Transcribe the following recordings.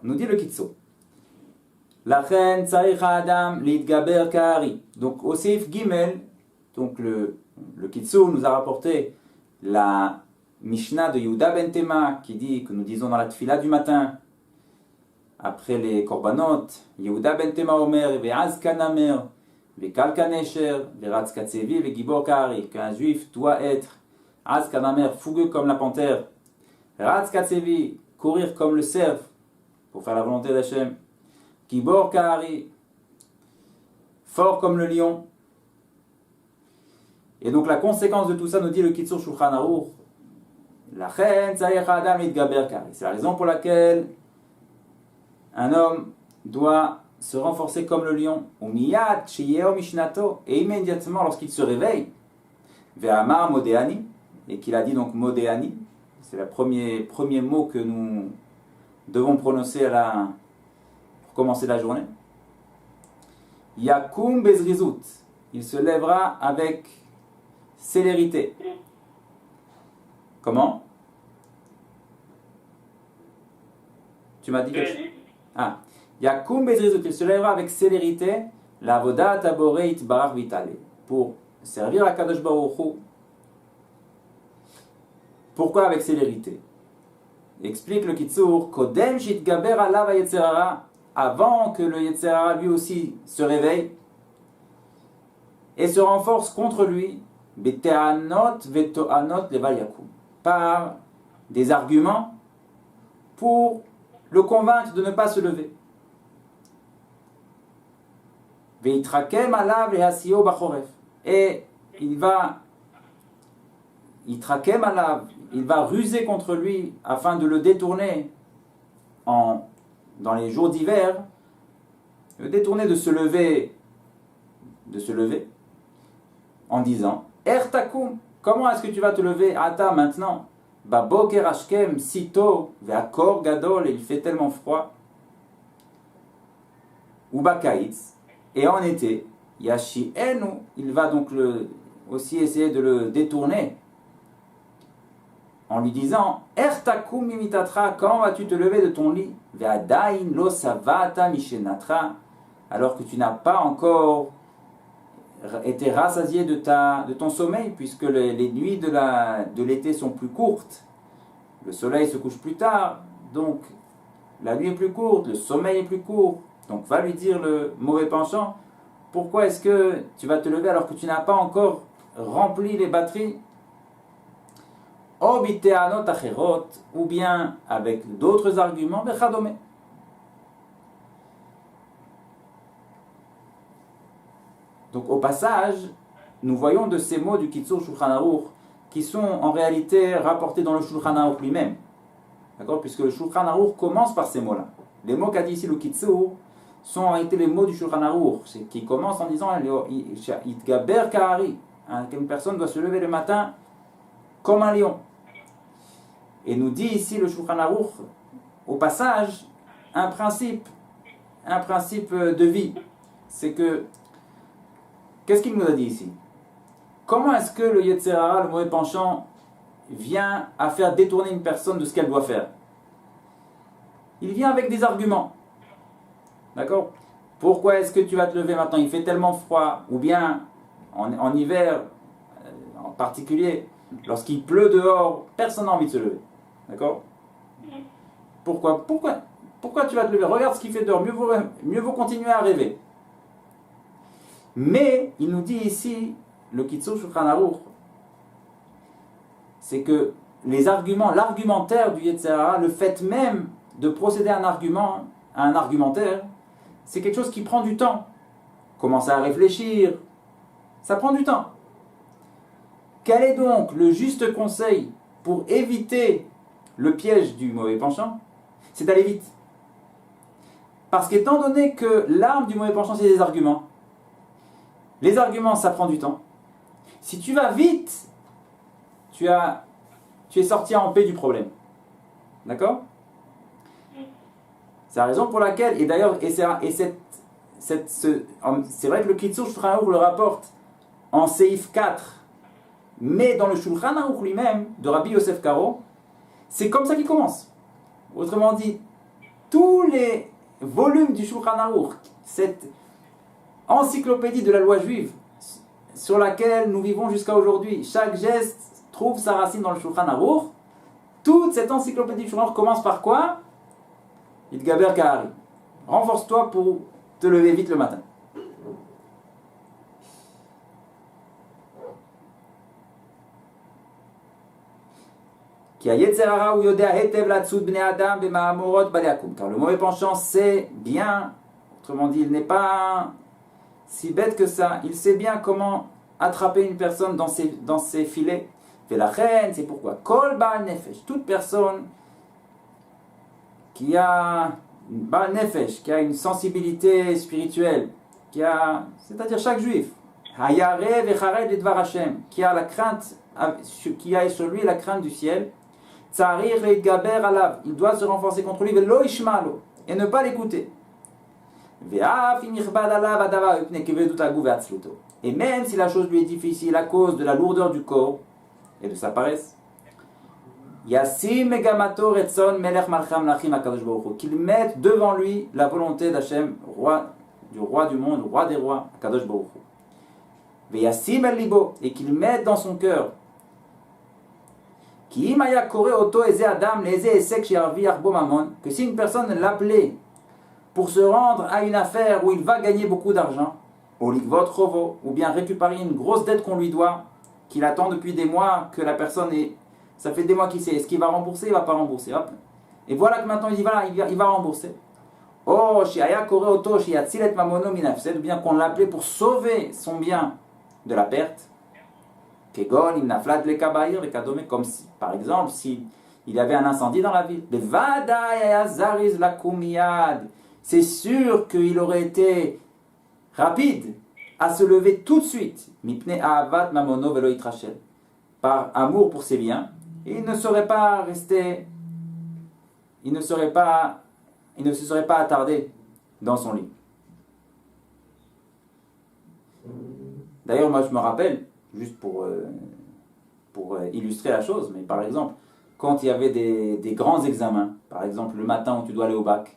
Nous dit le Kitso. Lachen tzarich adam litgaber ka'ari. Donc au Seif Gimel, donc le Kitso nous a rapporté la Mishnah de Yehuda ben Tema qui dit, que nous disons dans la Tfila du matin, après les Korbanot, Yehuda ben Tema Omer, Ve'az kanamer, Ve'kal kanesher, Ve'ratz katsevi, Ve'gibor ka'ari, qu'un juif doit être Az kanamer, fougueux comme la panthère, Ratz katsevi, courir comme le cerf, pour faire la volonté d'Hachem, Gibor ka'ari, fort comme le lion. Et donc la conséquence de tout ça, nous dit le Kitzur Shulchan Aruch, Lachen tzarich adam litgaber ka'ari. C'est la raison pour laquelle un homme doit se renforcer comme le lion, umiyad sheyeo mishnato, et immédiatement lorsqu'il se réveille, ve'amar modéani, et qu'il a dit donc modéani, c'est le premier mot que nous devons prononcer pour commencer la journée. Yakum bezrizut, il se lèvera avec célérité. Comment? Tu m'as dit que... Ah, Yakum bezrizut, il se lèvera avec célérité, la voda taboreit barar vitale, pour servir à Kadosh Baruch Hu. Pourquoi avec célérité? Explique le Kitzur, Kodem shitgaber alav ha-yetzerara, avant que le Yetzerara lui aussi se réveille et se renforce contre lui, bete'anot veto'anot leval yakum, par des arguments pour le convaincre de ne pas se lever. Veitrakem alav lehasio bachoref, et il va ruser contre lui afin de le détourner dans les jours d'hiver, le détourner de se lever en disant Ertakum, comment est-ce que tu vas te lever Ata maintenant, Baboker Ashkem, sitôt, Ve'akor Gadol, et il fait tellement froid, ou Bakaïtz, et en été, Yashi Enu, il va donc aussi essayer de le détourner en lui disant Ertakum mimitatra, quand vas-tu te lever de ton lit? Ve'adain lo savata mishenatra, alors que tu n'as pas encore été rassasié de ton sommeil, puisque les nuits de l'été sont plus courtes. Le soleil se couche plus tard, donc la nuit est plus courte, le sommeil est plus court. Donc va lui dire le mauvais penchant, pourquoi est-ce que tu vas te lever alors que tu n'as pas encore rempli les batteries? Ou bien avec d'autres arguments, donc au passage, nous voyons de ces mots du Kitzur Shulchan Aruch qui sont en réalité rapportés dans le Shulchan Aruch lui-même. D'accord? Puisque le Shulchan Aruch commence par ces mots-là. Les mots qu'a dit ici le Kitzur sont en réalité les mots du Shulchan Aruch, qui commencent en disant Itgaber Ka'ari, qu'une personne doit se lever le matin comme un lion. Et nous dit ici le Shulchan Aruch, au passage, un principe de vie. C'est que, qu'est-ce qu'il nous a dit ici? Comment est-ce que le Yetzerara, le mauvais penchant, vient à faire détourner une personne de ce qu'elle doit faire? Il vient avec des arguments. D'accord? Pourquoi est-ce que tu vas te lever maintenant? Il fait tellement froid. Ou bien, en hiver, en particulier, lorsqu'il pleut dehors, personne n'a envie de se lever. D'accord? Pourquoi tu vas te lever? Regarde ce qu'il fait dehors. Mieux vaut continuer à rêver. Mais, il nous dit ici, le Kitzur Shulchan Aruch, c'est que l'argumentaire du Yetzerara, le fait même de procéder à un argumentaire, c'est quelque chose qui prend du temps. Commencer à réfléchir, ça prend du temps. Quel est donc le juste conseil pour éviter le piège du mauvais penchant? C'est d'aller vite. Parce qu'étant donné que l'arme du mauvais penchant, c'est des arguments, les arguments, ça prend du temps. Si tu vas vite, tu es sorti en paix du problème. D'accord? C'est la raison pour laquelle, et d'ailleurs, c'est vrai que le Kitzur Shulchan Aruch le rapporte en Seif 4, mais dans le Shulchan Aruch lui-même, de Rabbi Yosef Karo, c'est comme ça qu'il commence. Autrement dit, tous les volumes du Shulchan Aruch, cette encyclopédie de la loi juive sur laquelle nous vivons jusqu'à aujourd'hui, chaque geste trouve sa racine dans le Shulchan Aruch. Toute cette encyclopédie du Shulchan Aruch commence par quoi? Itgaber Kahari. Renforce-toi pour te lever vite le matin. Car le mauvais penchant sait bien, autrement dit, il n'est pas si bête que ça, il sait bien comment attraper une personne dans ses filets. Fait la reine, c'est pourquoi Kol Baal Nefesh, toute personne qui a Baal Nefesh, qui a une sensibilité spirituelle, c'est-à-dire chaque juif, Hayarev et Chared et Dvar Hashem, qui a la crainte, qui a sur lui la crainte du ciel. Tsarir et Gaber alav, il doit se renforcer contre lui, velo ishmalo, et ne pas l'écouter. Et même si la chose lui est difficile à cause de la lourdeur du corps et de sa paresse, qu'il mette devant lui la volonté d'Hachem, du roi du monde, roi des rois, Kadosh Baruch Hu. Et qu'il mette dans son cœur que si une personne l'appelait pour se rendre à une affaire où il va gagner beaucoup d'argent, ou bien récupérer une grosse dette qu'on lui doit, qu'il attend depuis des mois, que la personne est... Ça fait des mois qu'il sait, est-ce qu'il va rembourser, il ne va pas rembourser. Hop. Et voilà que maintenant il va rembourser. Ou bien qu'on l'appelait pour sauver son bien de la perte. Comme si, par exemple, si il y avait un incendie dans la ville. C'est sûr qu'il aurait été rapide à se lever tout de suite. Par amour pour ses biens. Et il ne serait pas resté, il ne se serait pas attardé dans son lit. D'ailleurs, moi je me rappelle, juste pour illustrer la chose, mais par exemple, quand il y avait des grands examens, par exemple le matin où tu dois aller au bac,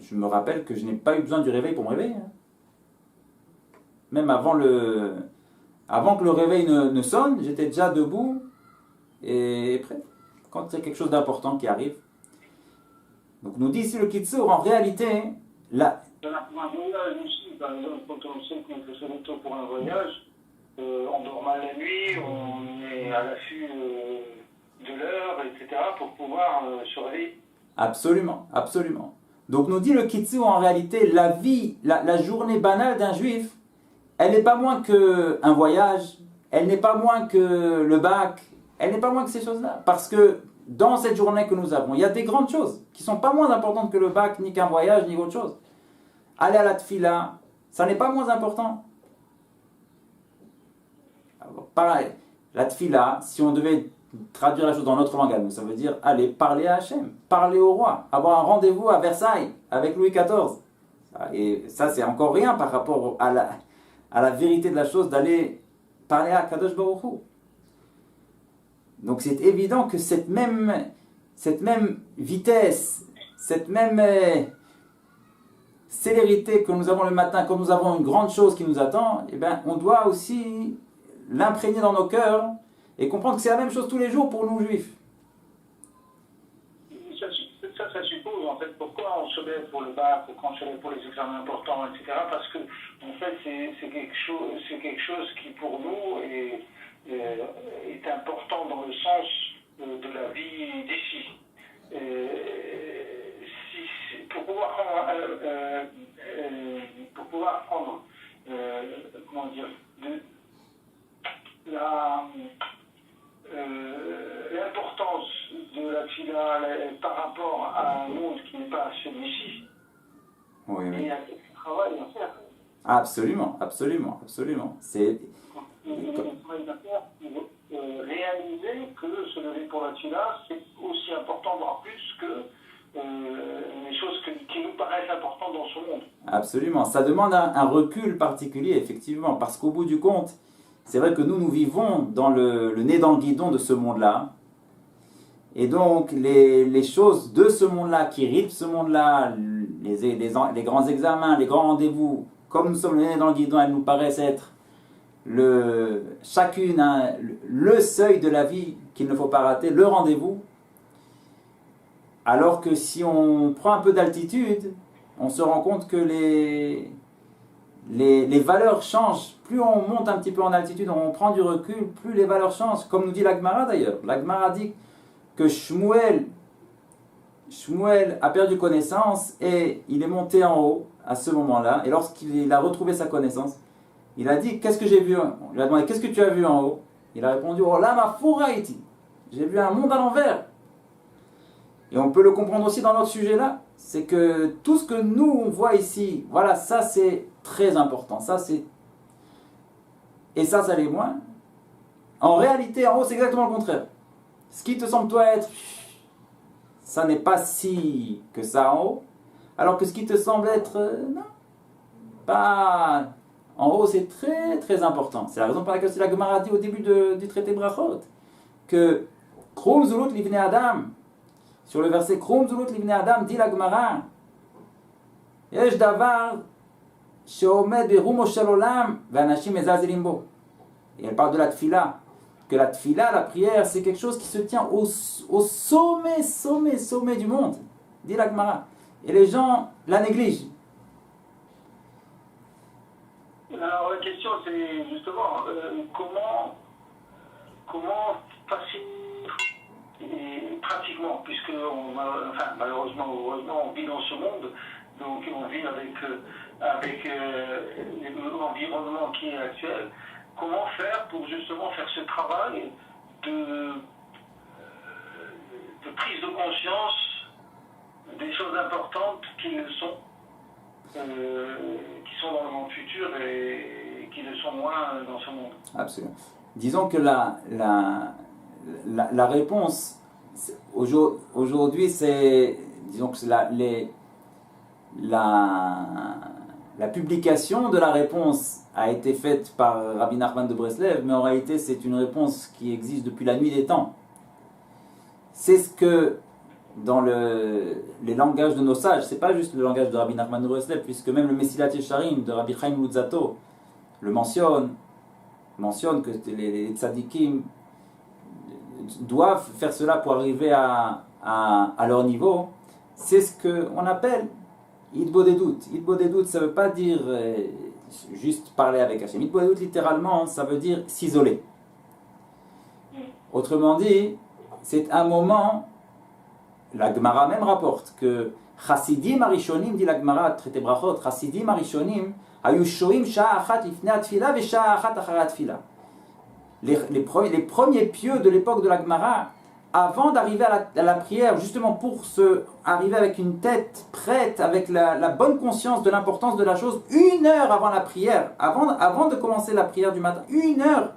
je me rappelle que je n'ai pas eu besoin du réveil pour me réveiller. Même avant que le réveil ne sonne, j'étais déjà debout et prêt. Quand il y a quelque chose d'important qui arrive. Donc nous dit ici le Kitsur, en réalité, là... Pour un voyage aussi, par exemple, quand on sait qu'on fait le tôt pour un voyage, on dort mal la nuit, on est à l'affût de l'heure, etc., pour pouvoir surveiller. Absolument, absolument. Donc nous dit le Kitsur, en réalité, la vie, la journée banale d'un juif, elle n'est pas moins qu'un voyage, elle n'est pas moins que le bac, elle n'est pas moins que ces choses-là. Parce que dans cette journée que nous avons, il y a des grandes choses qui ne sont pas moins importantes que le bac, ni qu'un voyage, ni autre chose. Aller à la tfila, ça n'est pas moins important. Alors, pareil, la tfila, si on devait traduire la chose dans notre langage, ça veut dire aller parler à Hachem, parler au roi, avoir un rendez-vous à Versailles avec Louis XIV. Et ça, c'est encore rien par rapport à la vérité de la chose d'aller parler à Kadosh Baruch Hu. Donc c'est évident que cette même vitesse, cette même célérité que nous avons le matin, quand nous avons une grande chose qui nous attend, eh bien, on doit aussi l'imprégner dans nos cœurs et comprendre que c'est la même chose tous les jours pour nous juifs. Ça suppose, en fait, pourquoi on se lève pour le bac, pourquoi on se lève pour les examens importants, etc. Parce que, en fait, c'est quelque chose qui, pour nous, est important dans le sens de la vie d'ici. Pour pouvoir prendre, comment dire, l'importance de la tfila par rapport à un monde qui n'est pas celui-ci. Oui. Il y a du travail à faire. Absolument. C'est réaliser que se lever pour la tfila, c'est aussi important, voire plus que les choses qui nous paraissent importantes dans ce monde. Absolument. Ça demande un recul particulier, effectivement, parce qu'au bout du compte, c'est vrai que nous vivons dans le nez dans le guidon de ce monde-là. Et donc, les choses de ce monde-là, qui rythment ce monde-là, les grands examens, les grands rendez-vous, comme nous sommes nés dans le guidon, elles nous paraissent être chacune le seuil de la vie qu'il ne faut pas rater, le rendez-vous. Alors que si on prend un peu d'altitude, on se rend compte que les valeurs changent. Plus on monte un petit peu en altitude, on prend du recul, plus les valeurs changent. Comme nous dit la Gemara d'ailleurs. La Gemara dit que Shmuel a perdu connaissance et il est monté en haut à ce moment-là. Et lorsqu'il a retrouvé sa connaissance, il a dit, qu'est-ce que j'ai vu? On lui a demandé, qu'est-ce que tu as vu en haut? Il a répondu, oh là ma fouraïti. J'ai vu un monde à l'envers. Et on peut le comprendre aussi dans notre sujet-là. C'est que tout ce que nous on voit ici, voilà, ça c'est très important. Et ça l'est moins. En réalité, en haut, c'est exactement le contraire. Ce qui te semble toi être, ça n'est pas si que ça en haut. Alors que ce qui te semble être, non, pas en haut, c'est très très important. C'est la raison pour laquelle la Gemara dit au début du traité Brachot que Krum Zulut Livnei Adam, sur le verset Krum Zulut Livnei Adam, dit la Gemara Yesh Davar Sheomed Berumo Shel Olam Ve'anashim Mezazelim Bo. Et elle parle de la tfila, que la tfila, la prière, c'est quelque chose qui se tient au sommet du monde, dit la Gemara. Et les gens la négligent. Alors la question c'est justement comment facilement et pratiquement, puisque malheureusement ou heureusement on vit dans ce monde, donc on vit avec l'environnement qui est actuel. Comment faire pour justement faire ce travail de prise de conscience des choses importantes qui le sont, qui sont dans le monde futur et qui le sont moins dans ce monde? Absolument. Disons que la réponse aujourd'hui, c'est, disons que la publication de la réponse a été faite par Rabbi Nachman de Breslev, mais en réalité c'est une réponse qui existe depuis la nuit des temps. C'est ce que dans les langages de nos sages, c'est pas juste le langage de Rabbi Nachman de Breslev, puisque même le Mesilat Yesharim de Rabbi Chaim Luzzatto le mentionne que les tzadikim doivent faire cela pour arriver à leur niveau. C'est ce qu'on appelle Hitbodedut. Hitbodedut, ça ne veut pas dire juste parler avec Hachem. Hitbodedut, littéralement, ça veut dire s'isoler. Autrement dit, c'est un moment, la Gemara même rapporte que Chassidim Arishonim, dit la Gemara, traité Brachot, Chassidim Arishonim, Ayu shoim sha'a achat lifnei atfila ve sha'a achat achara atfila. Les premiers pieux de l'époque de la Gemara, avant d'arriver à la prière, justement pour arriver avec une tête prête, avec la bonne conscience de l'importance de la chose, 1 heure avant la prière, avant de commencer la prière du matin, 1 heure,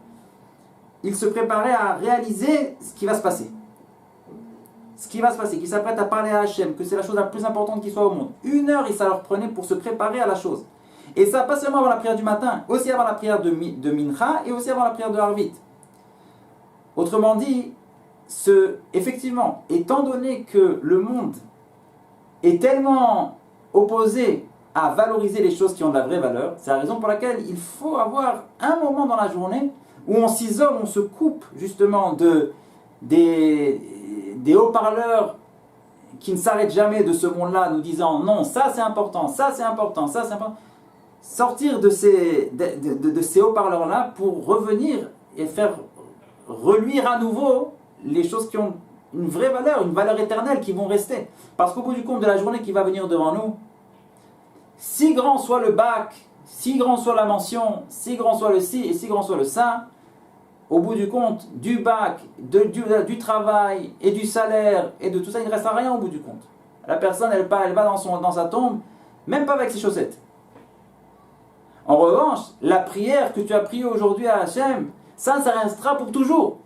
ils se préparaient à réaliser ce qui va se passer. Ce qui va se passer, qu'ils s'apprêtent à parler à Hachem, que c'est la chose la plus importante qui soit au monde. 1 heure, ça leur prenait pour se préparer à la chose. Et ça, pas seulement avant la prière du matin, aussi avant la prière de Mincha et aussi avant la prière de Harvit. Autrement dit, effectivement, étant donné que le monde est tellement opposé à valoriser les choses qui ont de la vraie valeur, c'est la raison pour laquelle il faut avoir un moment dans la journée où on s'isole, on se coupe justement des haut-parleurs qui ne s'arrêtent jamais de ce monde-là, nous disant non, ça c'est important, ça c'est important, ça c'est important. Sortir de ces haut-parleurs-là pour revenir et faire reluire à nouveau les choses qui ont une vraie valeur, une valeur éternelle, qui vont rester. Parce qu'au bout du compte de la journée qui va venir devant nous, si grand soit le bac, si grand soit la mention, si grand soit le si et si grand soit le ça, au bout du compte, du bac, du travail et du salaire et de tout ça, il ne restera rien au bout du compte. La personne, elle va dans sa tombe, même pas avec ses chaussettes. En revanche, la prière que tu as priée aujourd'hui à Hachem, ça restera pour toujours.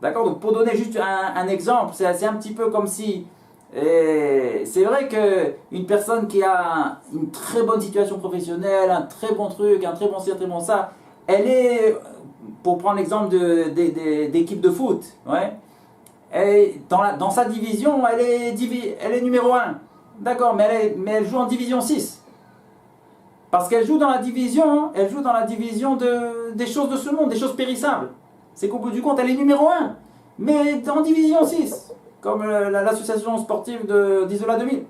D'accord? Donc pour donner juste un exemple, c'est un petit peu comme si... c'est vrai qu'une personne qui a une très bonne situation professionnelle, un très bon truc, un très bon ci, un très bon ça, elle est pour prendre l'exemple d'équipe de foot, ouais, et dans sa division, elle est numéro 1. D'accord, mais elle joue en division 6. Parce qu'elle joue dans la division, des choses de ce monde, des choses périssables. C'est qu'au bout du compte, elle est numéro 1, mais en division 6, comme l'association sportive d'Isola 2000.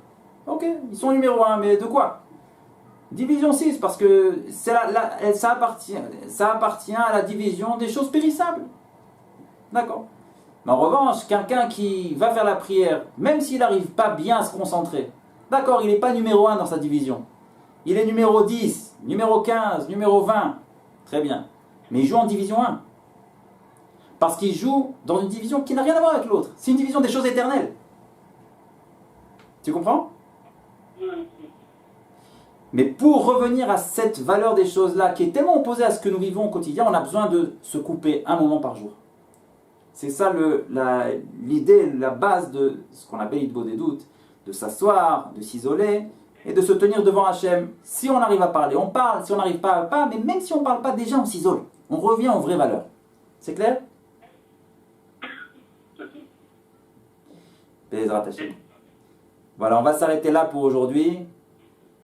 Ok, ils sont numéro 1, mais de quoi? Division 6, parce que ça appartient à la division des choses périssables. D'accord. Mais en revanche, quelqu'un qui va faire la prière, même s'il n'arrive pas bien à se concentrer, d'accord, il n'est pas numéro 1 dans sa division. Il est numéro 10, numéro 15, numéro 20. Très bien. Mais il joue en division 1. Parce qu'il joue dans une division qui n'a rien à voir avec l'autre. C'est une division des choses éternelles. Tu comprends? Mais pour revenir à cette valeur des choses-là, qui est tellement opposée à ce que nous vivons au quotidien, on a besoin de se couper un moment par jour. C'est ça l'idée, la base de ce qu'on appelle l'idée des doutes, de s'asseoir, de s'isoler et de se tenir devant Hachem. Si on arrive à parler, on parle. Si on n'arrive pas, mais même si on ne parle pas, déjà on s'isole. On revient aux vraies valeurs. C'est clair? Bezrat Hachem. Voilà, on va s'arrêter là pour aujourd'hui.